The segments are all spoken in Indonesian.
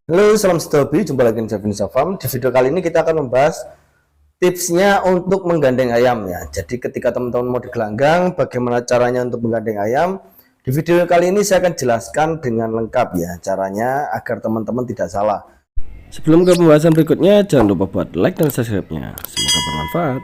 Halo, salam hobi, jumpa lagi di Javin Farm. Di video kali ini kita akan membahas tipsnya untuk menggandeng ayam ya. Jadi ketika teman-teman mau digelanggang, bagaimana caranya untuk menggandeng ayam. Di video kali ini saya akan jelaskan dengan lengkap ya caranya agar teman-teman tidak salah. Sebelum ke pembahasan berikutnya, jangan lupa buat like dan subscribe-nya. Semoga bermanfaat.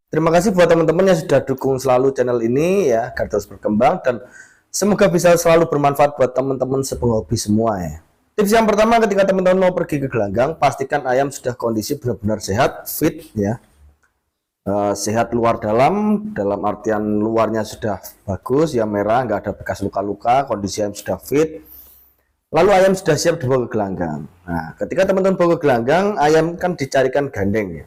Terima kasih buat teman-teman yang sudah dukung selalu channel ini ya, agar terus berkembang dan semoga bisa selalu bermanfaat buat teman-teman sepenghobi semua ya. Tips yang pertama, ketika teman-teman mau pergi ke gelanggang, pastikan ayam sudah kondisi benar-benar sehat, fit ya. Sehat luar dalam artian luarnya sudah bagus, ya merah, nggak ada bekas luka-luka, kondisi ayam sudah fit. Lalu ayam sudah siap dibawa ke gelanggang. Nah, ketika teman-teman bawa ke gelanggang, ayam kan dicarikan gandeng ya.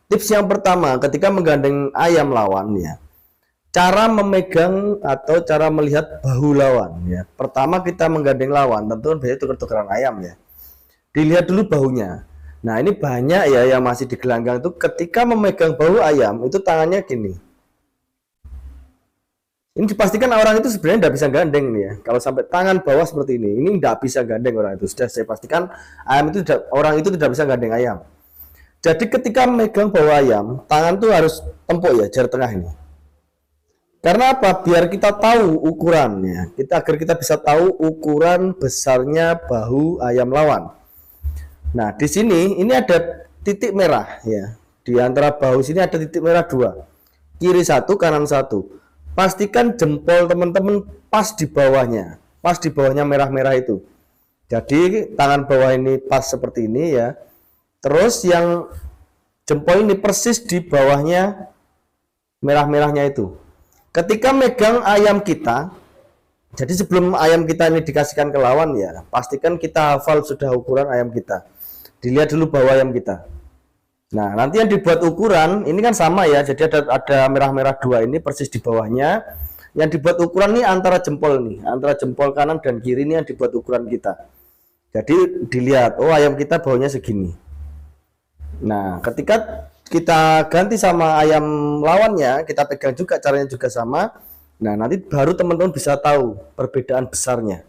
Tips yang pertama, ketika menggandeng ayam lawan ya, cara memegang atau cara melihat bahu lawan ya. Pertama kita menggandeng lawan, tentu biasanya tuker-tukeran ayam ya. Dilihat dulu bahunya. Nah, ini banyak ya yang masih di gelanggang itu ketika memegang bahu ayam itu tangannya gini. Ini dipastikan orang itu sebenarnya tidak bisa gandeng nih ya. Kalau sampai tangan bawah seperti ini tidak bisa gandeng orang itu. Sudah saya pastikan orang itu tidak bisa gandeng ayam. Jadi ketika memegang bahu ayam, tangan tuh harus tempuk ya, jarak tengah ini. Karena apa? Biar kita tahu ukurannya. Agar kita bisa tahu ukuran besarnya bahu ayam lawan. Nah, di sini ini ada titik merah ya. Di antara bahu sini ada titik merah dua. Kiri satu, kanan satu. Pastikan jempol teman-teman pas di bawahnya. Pas di bawahnya merah-merah itu. Jadi tangan bawah ini pas seperti ini ya. Terus yang jempol ini persis di bawahnya merah-merahnya itu. Ketika megang ayam kita, jadi sebelum ayam kita ini dikasihkan ke lawan ya, pastikan kita hafal sudah ukuran ayam kita. Dilihat dulu bawah ayam kita. Nah, nanti yang dibuat ukuran ini kan sama ya, jadi ada merah-merah dua ini persis di bawahnya. Yang dibuat ukuran ini antara jempol kanan dan kiri ini yang dibuat ukuran kita. Jadi dilihat, oh ayam kita bawahnya segini. Nah, ketika kita ganti sama ayam lawannya, kita pegang juga, caranya juga sama. Nah, nanti baru teman-teman bisa tahu perbedaan besarnya.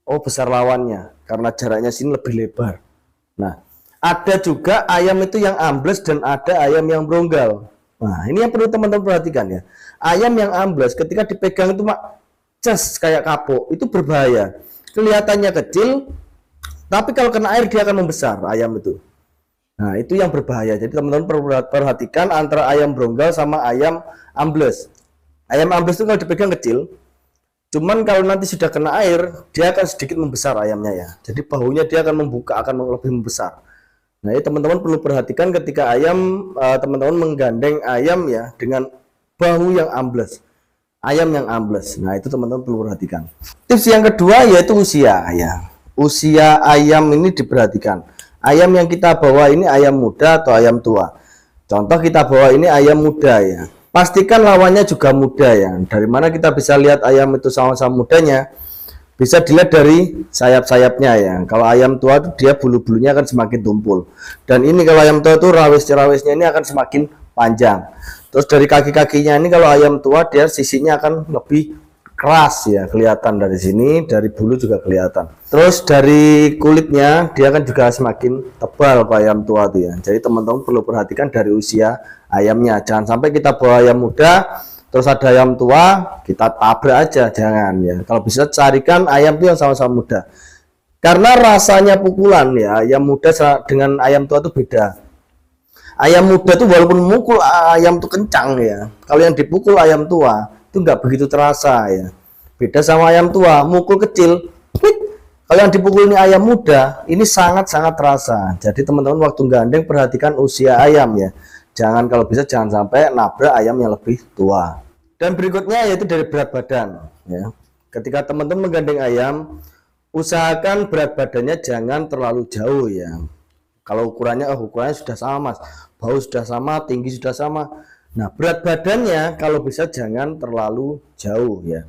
Oh, besar lawannya karena jaraknya sini lebih lebar. Nah, ada juga ayam itu yang ambles dan ada ayam yang beronggal. Nah, ini yang perlu teman-teman perhatikan ya. Ayam yang ambles ketika dipegang itu ces kayak kapok, itu berbahaya. Kelihatannya kecil, tapi kalau kena air dia akan membesar ayam itu. Nah, itu yang berbahaya. Jadi teman-teman perhatikan antara ayam beronggal sama ayam ambles. Ayam ambles itu kalau dipegang kecil, cuman kalau nanti sudah kena air, dia akan sedikit membesar ayamnya ya. Jadi bahunya dia akan membuka, akan lebih membesar. Nah, ini teman-teman perlu perhatikan ketika teman-teman menggandeng ayam ya dengan bahu yang ambles. Ayam yang ambles. Nah, itu teman-teman perlu perhatikan. Tips yang kedua yaitu usia ya. Usia ayam ini diperhatikan. Ayam yang kita bawa ini ayam muda atau ayam tua. Contoh kita bawa ini ayam muda ya. Pastikan lawannya juga muda ya. Dari mana kita bisa lihat ayam itu sama-sama mudanya? Bisa dilihat dari sayap-sayapnya ya. Kalau ayam tua itu dia bulu-bulunya akan semakin tumpul. Dan ini kalau ayam tua itu rawis-rawisnya ini akan semakin panjang. Terus dari kaki-kakinya ini kalau ayam tua dia sisinya akan lebih keras ya, kelihatan dari sini, dari bulu juga kelihatan. Terus dari kulitnya dia kan juga semakin tebal kalau ayam tua tuh ya. Jadi teman-teman perlu perhatikan dari usia ayamnya. Jangan sampai kita bawa ayam muda terus ada ayam tua kita tabrak aja, jangan ya. Kalau bisa carikan ayam tuh yang sama-sama muda. Karena rasanya pukulan ya, ayam muda dengan ayam tua itu beda. Ayam muda tuh walaupun mukul ayam tuh kencang ya. Kalau yang dipukul ayam tua itu nggak begitu terasa ya. Beda sama ayam tua, mukul kecil. Kalau yang dipukul ini ayam muda, ini sangat-sangat terasa. Jadi teman-teman waktu gandeng perhatikan usia ayam ya. Kalau bisa jangan sampai nabrak ayam yang lebih tua. Dan berikutnya yaitu dari berat badan ya. Ketika teman-teman menggandeng ayam, usahakan berat badannya jangan terlalu jauh ya. Kalau ukurannya sudah sama mas, bau sudah sama, tinggi sudah sama. Nah, berat badannya kalau bisa jangan terlalu jauh ya.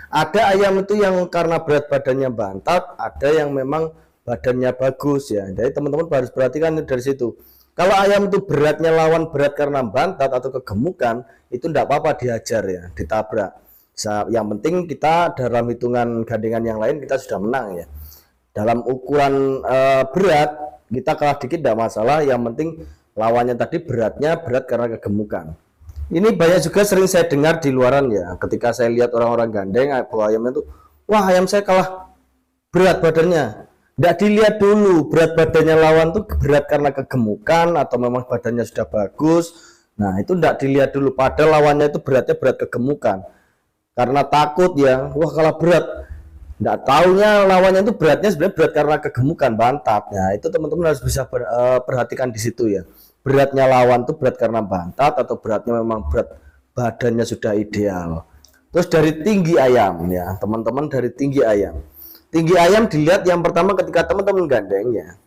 Ada ayam itu yang karena berat badannya bantat, ada yang memang badannya bagus ya. Jadi teman-teman harus perhatikan dari situ. Kalau ayam itu beratnya lawan berat karena bantat atau kegemukan, itu tidak apa-apa dihajar ya, ditabrak. Yang penting kita dalam hitungan gandengan yang lain kita sudah menang ya. Dalam ukuran berat, kita kalah dikit tidak masalah, yang penting lawannya tadi beratnya berat karena kegemukan. Ini banyak juga sering saya dengar di luaran ya, ketika saya lihat orang-orang gandeng bawa ayamnya itu, wah ayam saya kalah berat badannya. Tidak dilihat dulu berat badannya lawan tuh berat karena kegemukan atau memang badannya sudah bagus. Nah itu tidak dilihat dulu, padahal lawannya itu beratnya berat kegemukan. Karena takut ya, wah kalah berat. Nggak taunya lawannya itu beratnya sebenarnya berat karena kegemukan bantat. Nah itu teman-teman harus bisa perhatikan di situ ya. Beratnya lawan itu berat karena bantat atau beratnya memang berat badannya sudah ideal. Terus dari tinggi ayam ya teman-teman, dari tinggi ayam. Tinggi ayam dilihat yang pertama ketika teman-teman gandeng ya.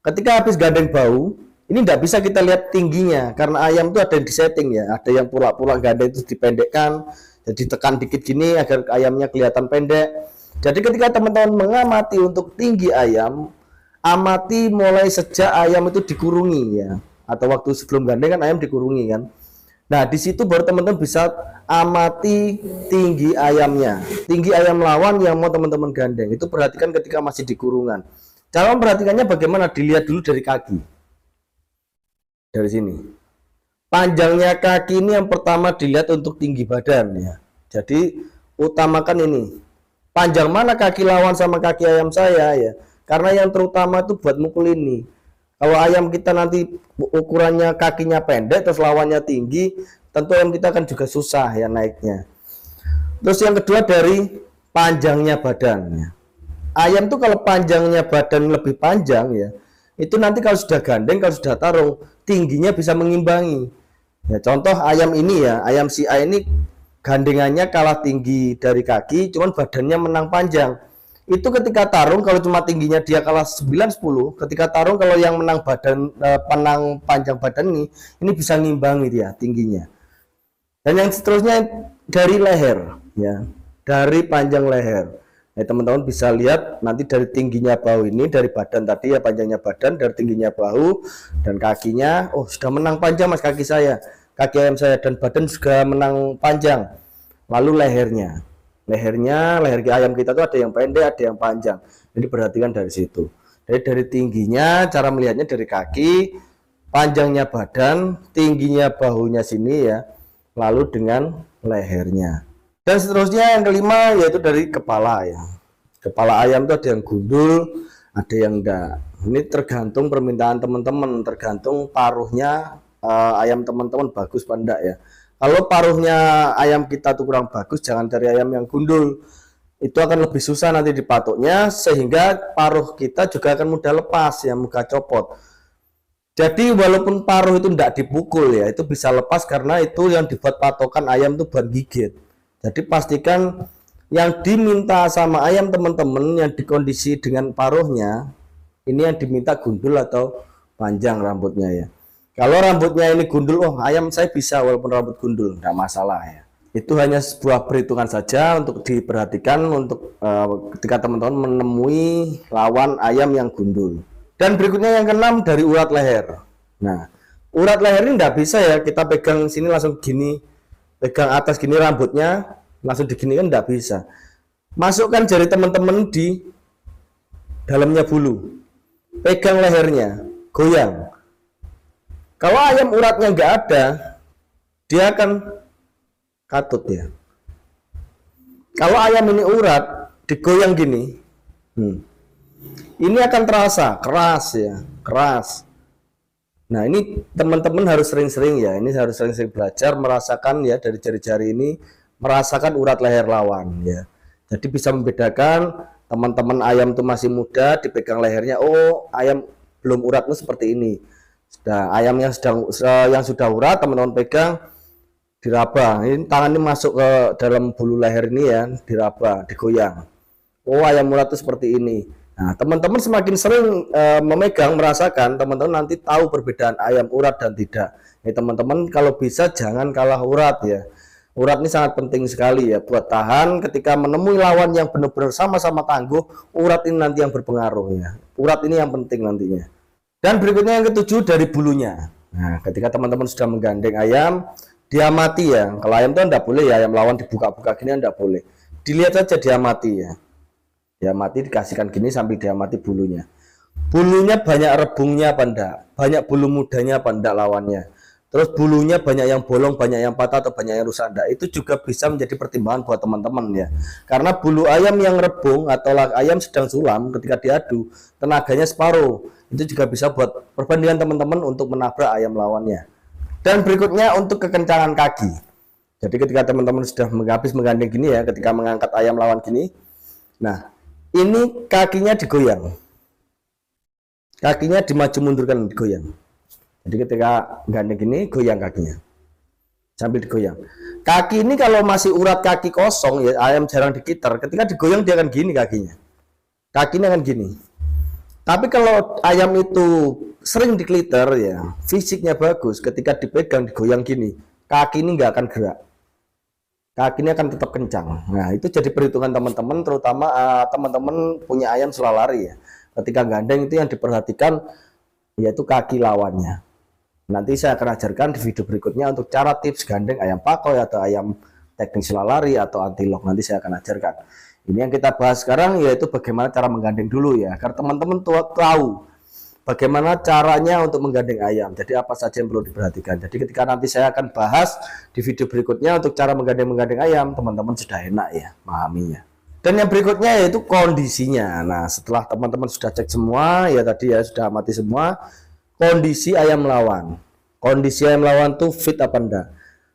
Ketika habis gandeng bau, ini tidak bisa kita lihat tingginya karena ayam itu ada yang disetting ya. Ada yang pula-pula gandeng itu dipendekkan, jadi tekan dikit gini agar ayamnya kelihatan pendek. Jadi ketika teman-teman mengamati untuk tinggi ayam, amati mulai sejak ayam itu dikurungi ya, atau waktu sebelum gandeng kan ayam dikurungi kan. Nah di situ baru teman-teman bisa amati tinggi ayamnya, tinggi ayam lawan yang mau teman-teman gandeng. Itu perhatikan ketika masih di kurungan. Cara memperhatikannya bagaimana? Dilihat dulu dari kaki. Dari sini. Panjangnya kaki ini yang pertama dilihat untuk tinggi badan ya. Jadi utamakan ini. Panjang mana kaki lawan sama kaki ayam saya ya. Karena yang terutama itu buat mukul ini. Kalau ayam kita nanti ukurannya kakinya pendek terus lawannya tinggi, tentu ayam kita akan juga susah ya naiknya. Terus yang kedua dari panjangnya badannya. Ayam tuh kalau panjangnya badan lebih panjang ya, itu nanti kalau sudah gandeng, kalau sudah tarung, tingginya bisa mengimbangi. Ya contoh ayam ini ya, ayam si A ini gandengannya kalah tinggi dari kaki, cuman badannya menang panjang. Itu ketika tarung kalau cuma tingginya dia kalah 9-10, ketika tarung kalau yang menang badan menang panjang badan ini bisa ngimbangi dia tingginya. Dan yang seterusnya dari leher ya, dari panjang leher. Ya, teman-teman bisa lihat nanti dari tingginya bahu ini, dari badan tadi ya, panjangnya badan, dari tingginya bahu dan kakinya, oh sudah menang panjang mas kaki saya, kaki ayam saya, dan badan juga menang panjang. Lalu leher ayam kita tuh ada yang pendek, ada yang panjang. Jadi perhatikan dari situ. Jadi dari tingginya, cara melihatnya dari kaki, panjangnya badan, tingginya bahunya sini ya, lalu dengan lehernya. Dan seterusnya yang kelima yaitu dari kepala ya. Kepala ayam itu ada yang gundul, ada yang enggak. Ini tergantung permintaan teman-teman, tergantung paruhnya ayam teman-teman bagus apa enggak ya. Kalau paruhnya ayam kita tuh kurang bagus, jangan cari ayam yang gundul. Itu akan lebih susah nanti dipatoknya, sehingga paruh kita juga akan mudah lepas ya, mudah copot. Jadi walaupun paruh itu tidak dipukul ya, itu bisa lepas karena itu yang dibuat patokan ayam itu buat gigit. Jadi pastikan yang diminta sama ayam teman-teman yang dikondisi dengan paruhnya, ini yang diminta gundul atau panjang rambutnya ya. Kalau rambutnya ini gundul, oh ayam saya bisa walaupun rambut gundul, nggak masalah ya. Itu hanya sebuah perhitungan saja untuk diperhatikan untuk ketika teman-teman menemui lawan ayam yang gundul. Dan berikutnya yang keenam dari urat leher. Nah, urat leher ini nggak bisa ya kita pegang sini langsung gini, pegang atas gini rambutnya langsung diginikan, nggak bisa. Masukkan jari teman-teman di dalamnya bulu, pegang lehernya, goyang. Kalau ayam uratnya nggak ada, dia akan katut ya. Kalau ayam ini urat digoyang gini, ini akan terasa keras ya, keras. Nah ini teman-teman harus sering-sering ya, ini harus sering-sering belajar merasakan ya dari jari-jari ini, merasakan urat leher lawan ya. Jadi bisa membedakan teman-teman ayam itu masih muda dipegang lehernya, oh ayam belum uratnya seperti ini. Sudah ayam yang sudah urat teman-teman pegang, diraba. Ini tangan ini masuk ke dalam bulu leher ini ya, diraba, digoyang. Oh ayam urat itu seperti ini. Nah teman-teman semakin sering memegang, merasakan, teman-teman nanti tahu perbedaan ayam urat dan tidak. Ya teman-teman kalau bisa jangan kalah urat ya. Urat ini sangat penting sekali ya buat tahan ketika menemui lawan yang benar-benar sama-sama tangguh. Urat ini nanti yang berpengaruh ya. Urat ini yang penting nantinya. Dan berikutnya yang ketujuh dari bulunya. Nah ketika teman-teman sudah menggandeng ayam, diamati ya. Kalau ayam itu tidak boleh ya, ayam lawan dibuka-buka gini tidak boleh. Dilihat saja, diamati ya. Dia mati dikasihkan gini sampai dia mati bulunya. Bulunya banyak rebungnya apa enggak? Banyak bulu mudanya apa enggak lawannya? Terus bulunya banyak yang bolong, banyak yang patah atau banyak yang rusak enggak? Itu juga bisa menjadi pertimbangan buat teman-teman ya. Karena bulu ayam yang rebung atau ayam sedang sulam ketika diadu, tenaganya separuh. Itu juga bisa buat perbandingan teman-teman untuk menabrak ayam lawannya. Dan berikutnya untuk kekencangan kaki. Jadi ketika teman-teman sudah habis menggandeng gini ya, ketika mengangkat ayam lawan gini, nah ini kakinya digoyang, kakinya dimaju mundurkan, digoyang. Jadi ketika gandeng gini, goyang kakinya sambil digoyang. Kaki ini kalau masih urat kaki kosong ya, ayam jarang dikitar. Ketika digoyang dia akan gini kakinya, kakinya akan gini. Tapi kalau ayam itu sering dikliter ya, fisiknya bagus, ketika dipegang digoyang gini, kaki ini nggak akan gerak, kakinya akan tetap kencang. Nah itu jadi perhitungan teman-teman, terutama teman-teman punya ayam sulalari ya. Ketika gandeng itu yang diperhatikan yaitu kaki lawannya. Nanti saya akan ajarkan di video berikutnya untuk cara tips gandeng ayam pakoy atau ayam teknik sulalari atau anti-lock. Nanti saya akan ajarkan. Ini yang kita bahas sekarang yaitu bagaimana cara menggandeng dulu ya, agar teman-teman tahu bagaimana caranya untuk menggandeng ayam. Jadi apa saja yang perlu diperhatikan. Jadi ketika nanti saya akan bahas di video berikutnya untuk cara menggandeng ayam, teman-teman sudah enak ya memahaminya. Dan yang berikutnya yaitu kondisinya. Nah setelah teman-teman sudah cek semua ya tadi ya, sudah amati semua kondisi ayam lawan. Kondisi ayam lawan tuh fit apa enggak?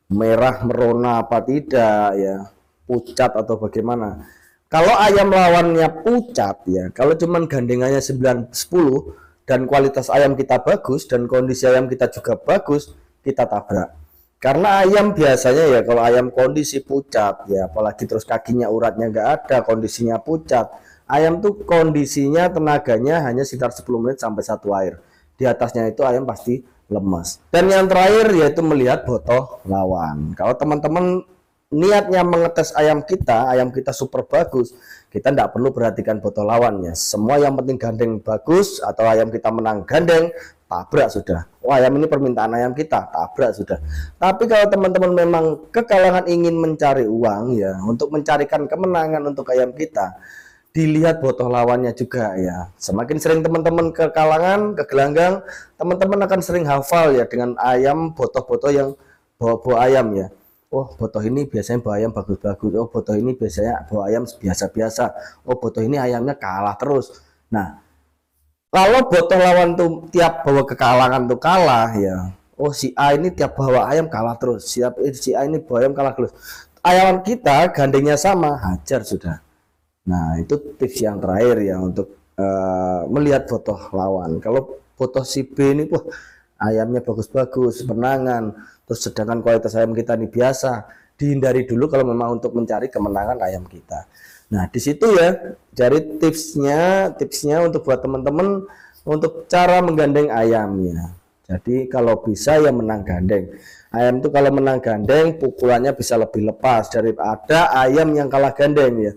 Merah merona apa tidak ya? Pucat atau bagaimana? Kalau ayam lawannya pucat ya, kalau cuman gandengannya 9 10 dan kualitas ayam kita bagus dan kondisi ayam kita juga bagus, kita tabrak. Karena ayam biasanya ya kalau ayam kondisi pucat ya, apalagi terus kakinya uratnya nggak ada, kondisinya pucat, ayam tuh kondisinya tenaganya hanya sekitar 10 menit sampai 1 air. Di atasnya itu ayam pasti lemas. Dan yang terakhir yaitu melihat botoh lawan. Kalau teman-teman niatnya mengetes ayam kita super bagus, kita tidak perlu perhatikan botoh lawannya. Semua yang penting gandeng bagus atau ayam kita menang gandeng, tabrak sudah. Wah ayam ini permintaan ayam kita, tabrak sudah. Tapi kalau teman-teman memang kekalangan ingin mencari uang ya, untuk mencarikan kemenangan untuk ayam kita, dilihat botoh lawannya juga ya. Semakin sering teman-teman kekalangan, kegelanggang, teman-teman akan sering hafal ya dengan ayam botoh-botoh yang bawa ayam ya. Oh botoh ini biasanya bawa ayam bagus-bagus, oh botoh ini biasanya bawa ayam biasa-biasa, oh botoh ini ayamnya kalah terus. Nah kalau botoh lawan tuh tiap bawa kekalangan tuh kalah ya, oh si A ini tiap bawa ayam kalah terus, si A ini bawa ayam kalah terus, ayam kita gandengnya sama, hajar sudah. Nah itu tips yang terakhir ya untuk melihat botoh lawan. Kalau botoh si B ini wah ayamnya bagus-bagus, menangan, terus sedangkan kualitas ayam kita ini biasa, dihindari dulu kalau memang untuk mencari kemenangan ayam kita. Nah di situ ya cari tipsnya untuk buat teman-teman untuk cara menggandeng ayamnya. Jadi kalau bisa ya menang gandeng. Ayam itu kalau menang gandeng pukulannya bisa lebih lepas daripada ayam yang kalah gandeng ya.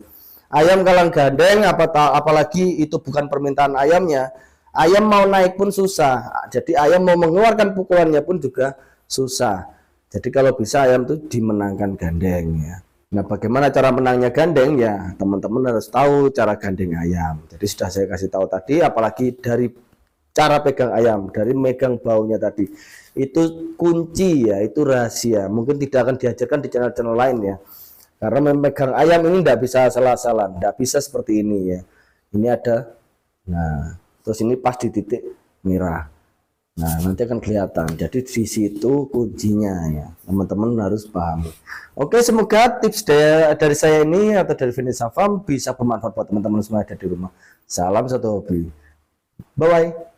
Ayam kalah gandeng apalagi itu bukan permintaan ayamnya, ayam mau naik pun susah. Jadi ayam mau mengeluarkan pukulannya pun juga susah. Jadi kalau bisa ayam itu dimenangkan gandeng ya. Nah bagaimana cara menangnya gandeng ya, teman-teman harus tahu cara gandeng ayam. Jadi sudah saya kasih tahu tadi, apalagi dari cara pegang ayam, dari megang baunya tadi, itu kunci ya, itu rahasia. Mungkin tidak akan diajarkan di channel-channel lain ya, karena memegang ayam ini tidak bisa salah-salah, tidak bisa seperti ini ya. Ini ada, nah terus ini pas di titik merah, nah nanti akan kelihatan. Jadi di situ kuncinya ya, teman-teman harus pahami. Oke, semoga tips dari saya ini atau dari Vinisa Farm bisa bermanfaat buat teman-teman semua ada di rumah. Salam satu hobi, bye bye.